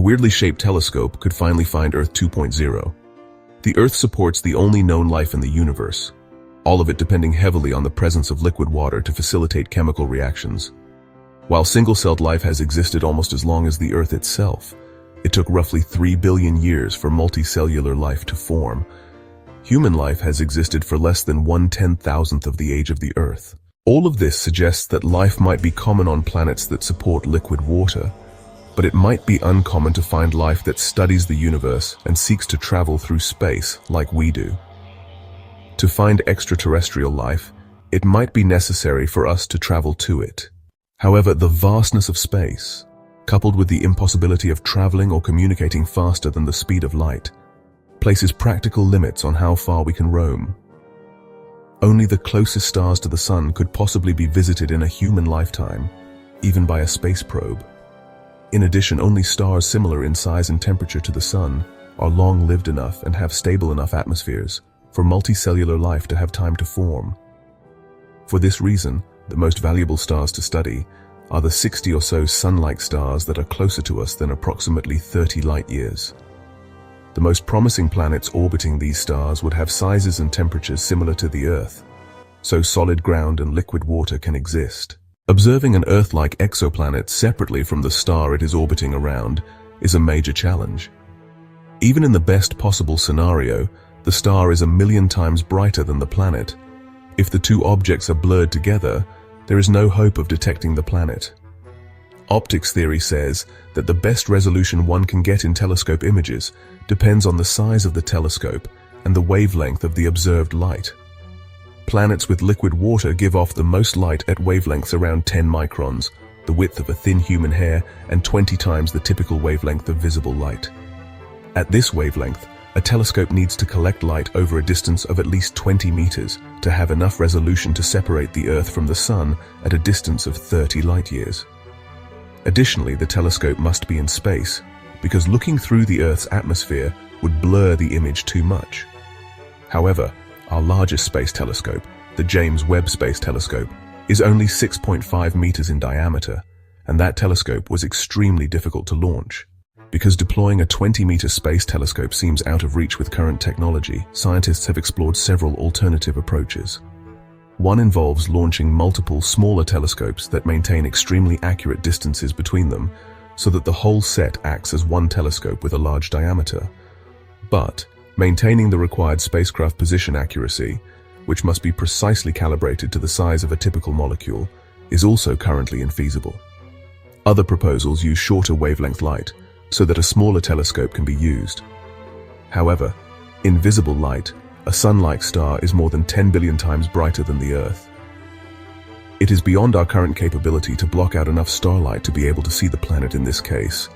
weirdly shaped telescope could finally find Earth 2.0. The Earth supports the only known life in the universe, all of it depending heavily on the presence of liquid water to facilitate chemical reactions. While single-celled life has existed almost as long as the Earth itself, it took roughly 3 billion years for multicellular life to form. Human life has existed for less than 1/10,000th of the age of the Earth. All of this suggests that life might be common on planets that support liquid water, but it might be uncommon to find life that studies the universe and seeks to travel through space like we do. To find extraterrestrial life, it might be necessary for us to travel to it. However, the vastness of space, coupled with the impossibility of traveling or communicating faster than the speed of light, places practical limits on how far we can roam. Only the closest stars to the Sun could possibly be visited in a human lifetime, even by a space probe. In addition, only stars similar in size and temperature to the Sun are long-lived enough and have stable enough atmospheres for multicellular life to have time to form. For this reason, the most valuable stars to study are the 60 or so Sun-like stars that are closer to us than approximately 30 light-years. The most promising planets orbiting these stars would have sizes and temperatures similar to the Earth, so solid ground and liquid water can exist. Observing an Earth-like exoplanet separately from the star it is orbiting around is a major challenge. Even in the best possible scenario, the star is 1,000,000 times brighter than the planet. If the two objects are blurred together, there is no hope of detecting the planet. Optics theory says that the best resolution one can get in telescope images depends on the size of the telescope and the wavelength of the observed light. Planets with liquid water give off the most light at wavelengths around 10 microns, the width of a thin human hair, and 20 times the typical wavelength of visible light. At this wavelength, a telescope needs to collect light over a distance of at least 20 meters to have enough resolution to separate the Earth from the Sun at a distance of 30 light-years. Additionally, the telescope must be in space, because looking through the Earth's atmosphere would blur the image too much. However, our largest space telescope, the James Webb Space Telescope, is only 6.5 meters in diameter, and that telescope was extremely difficult to launch. Because deploying a 20-meter space telescope seems out of reach with current technology, scientists have explored several alternative approaches. One involves launching multiple smaller telescopes that maintain extremely accurate distances between them, so that the whole set acts as one telescope with a large diameter. But maintaining the required spacecraft position accuracy, which must be precisely calibrated to the size of a typical molecule, is also currently infeasible. Other proposals use shorter wavelength light, so that a smaller telescope can be used. However, in visible light, a Sun-like star is more than 10 billion times brighter than the Earth. It is beyond our current capability to block out enough starlight to be able to see the planet in this case,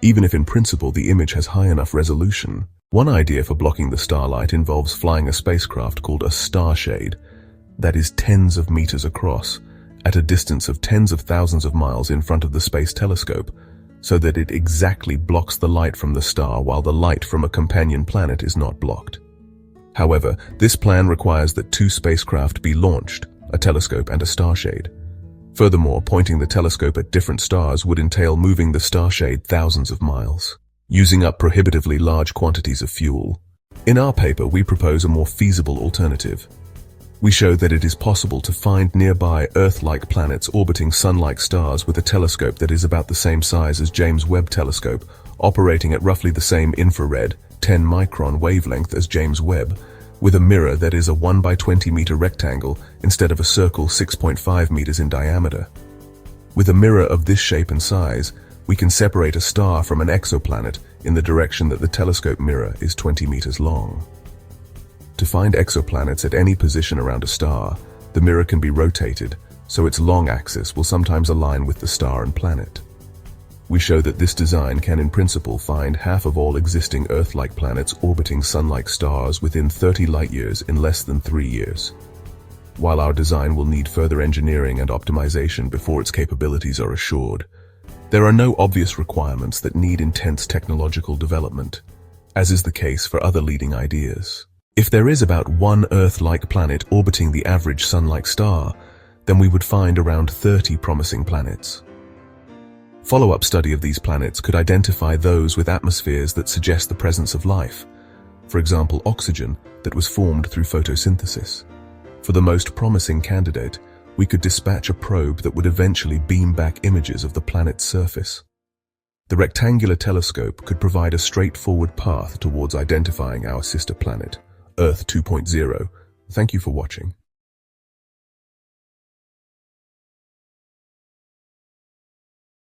even if in principle the image has high enough resolution. One idea for blocking the starlight involves flying a spacecraft called a starshade, that is tens of meters across, at a distance of tens of thousands of miles in front of the space telescope, so that it exactly blocks the light from the star while the light from a companion planet is not blocked. However, this plan requires that two spacecraft be launched, a telescope and a starshade. Furthermore, pointing the telescope at different stars would entail moving the starshade thousands of miles, using up prohibitively large quantities of fuel. In our paper, we propose a more feasible alternative. We show that it is possible to find nearby Earth-like planets orbiting Sun-like stars with a telescope that is about the same size as James Webb Telescope, operating at roughly the same infrared, 10-micron wavelength as James Webb, with a mirror that is a 1 by 20 meter rectangle instead of a circle 6.5 meters in diameter. With a mirror of this shape and size, we can separate a star from an exoplanet in the direction that the telescope mirror is 20 meters long. To find exoplanets at any position around a star, the mirror can be rotated, so its long axis will sometimes align with the star and planet. We show that this design can in principle find half of all existing Earth-like planets orbiting Sun-like stars within 30 light-years in less than 3 years. While our design will need further engineering and optimization before its capabilities are assured, there are no obvious requirements that need intense technological development, as is the case for other leading ideas. If there is about one Earth-like planet orbiting the average Sun-like star, then we would find around 30 promising planets. Follow-up study of these planets could identify those with atmospheres that suggest the presence of life, for example, oxygen that was formed through photosynthesis. For the most promising candidate, we could dispatch a probe that would eventually beam back images of the planet's surface. The rectangular telescope could provide a straightforward path towards identifying our sister planet, Earth 2.0. Thank you for watching.